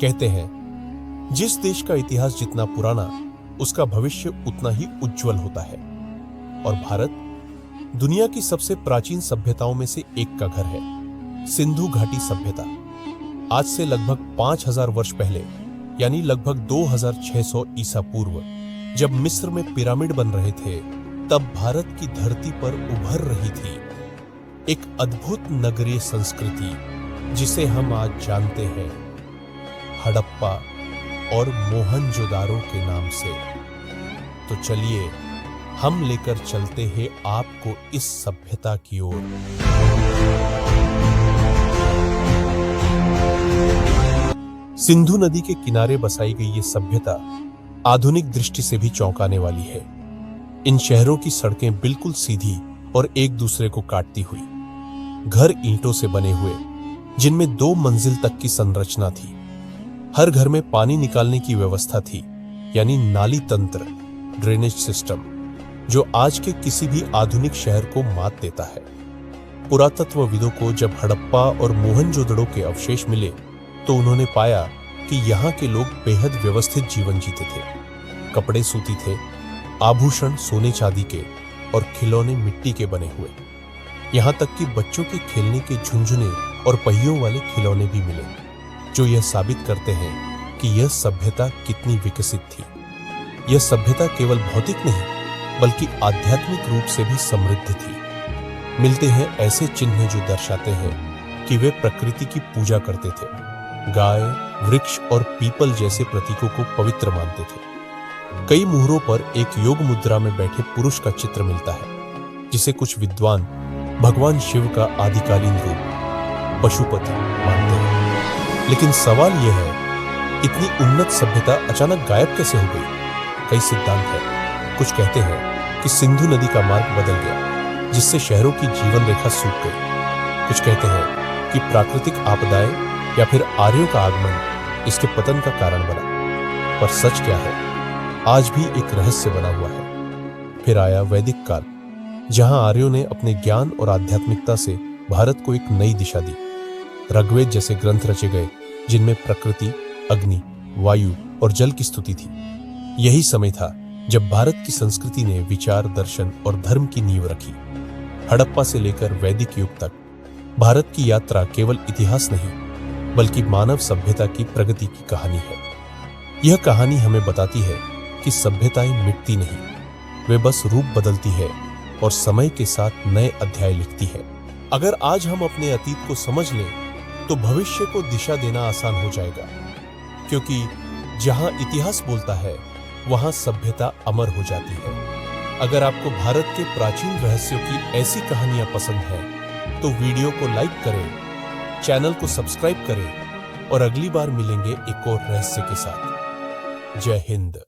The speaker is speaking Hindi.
कहते हैं, जिस देश का इतिहास जितना पुराना, उसका भविष्य उतना ही उज्जवल होता है। और भारत दुनिया की सबसे प्राचीन सभ्यताओं में से एक का घर है। सिंधु घाटी सभ्यता आज से लगभग 5000 वर्ष पहले, यानी लगभग 2600 ईसा पूर्व, जब मिस्र में पिरामिड बन रहे थे, तब भारत की धरती पर उभर रही थी एक अद्भुत नगरीय संस्कृति, जिसे हम आज जानते हैं हड़प्पा और मोहनजोदारो के नाम से। तो चलिए हम लेकर चलते हैं आपको इस सभ्यता की ओर। सिंधु नदी के किनारे बसाई गई ये सभ्यता आधुनिक दृष्टि से भी चौंकाने वाली है। इन शहरों की सड़कें बिल्कुल सीधी और एक दूसरे को काटती हुई, घर ईंटों से बने हुए, जिनमें 2 मंजिल तक की संरचना थी। हर घर में पानी निकालने की व्यवस्था थी, यानी नाली तंत्र, ड्रेनेज सिस्टम, जो आज के किसी भी आधुनिक शहर को मात देता है। पुरातत्वविदों को जब हड़प्पा और मोहनजोदड़ो के अवशेष मिले, तो उन्होंने पाया कि यहाँ के लोग बेहद व्यवस्थित जीवन जीते थे। कपड़े सूती थे, आभूषण सोने चांदी के और खिलौने मिट्टी के बने हुए। यहाँ तक कि बच्चों के खेलने के झुनझुने और पहियों वाले खिलौने भी मिले, जो यह साबित करते हैं कि यह सभ्यता कितनी विकसित थी। यह सभ्यता केवल भौतिक नहीं, बल्कि आध्यात्मिक रूप से भी समृद्ध थी। मिलते हैं ऐसे चिन्ह जो दर्शाते हैं कि वे प्रकृति की पूजा करते थे। गाय, वृक्ष और पीपल जैसे प्रतीकों को पवित्र मानते थे। कई मुहरों पर एक योग मुद्रा में बैठे पुरुष का चित्र मिलता है, जिसे कुछ विद्वान भगवान शिव का आदिकालीन रूप पशुपति मानते हैं। लेकिन सवाल यह है, इतनी उन्नत सभ्यता अचानक गायब कैसे हो गई? कई सिद्धांत हैं। कुछ कहते हैं कि सिंधु नदी का मार्ग बदल गया, जिससे शहरों की जीवन रेखा सूख गई। कुछ कहते हैं कि प्राकृतिक आपदाएं या फिर आर्यों का आगमन इसके पतन का कारण बना। पर सच क्या है, आज भी एक रहस्य बना हुआ है। फिर आया वैदिक काल, जहां आर्यों ने अपने ज्ञान और आध्यात्मिकता से भारत को एक नई दिशा दी। ऋग्वेद जैसे ग्रंथ रचे गए, जिनमें प्रकृति, अग्नि, वायु और जल की स्तुति थी। यही समय था जब भारत की संस्कृति ने विचार, दर्शन और धर्म की नींव रखी। हड़प्पा से लेकर वैदिक युग तक भारत की यात्रा केवल इतिहास नहीं, बल्कि मानव सभ्यता की प्रगति की कहानी है। यह कहानी हमें बताती है कि सभ्यताएं मिटती नहीं, वे बस रूप बदलती है और समय के साथ नए अध्याय लिखती है। अगर आज हम अपने अतीत को समझ लें, तो भविष्य को दिशा देना आसान हो जाएगा, क्योंकि जहां इतिहास बोलता है, वहां सभ्यता अमर हो जाती है। अगर आपको भारत के प्राचीन रहस्यों की ऐसी कहानियां पसंद हैं, तो वीडियो को लाइक करें, चैनल को सब्सक्राइब करें और अगली बार मिलेंगे एक और रहस्य के साथ। जय हिंद।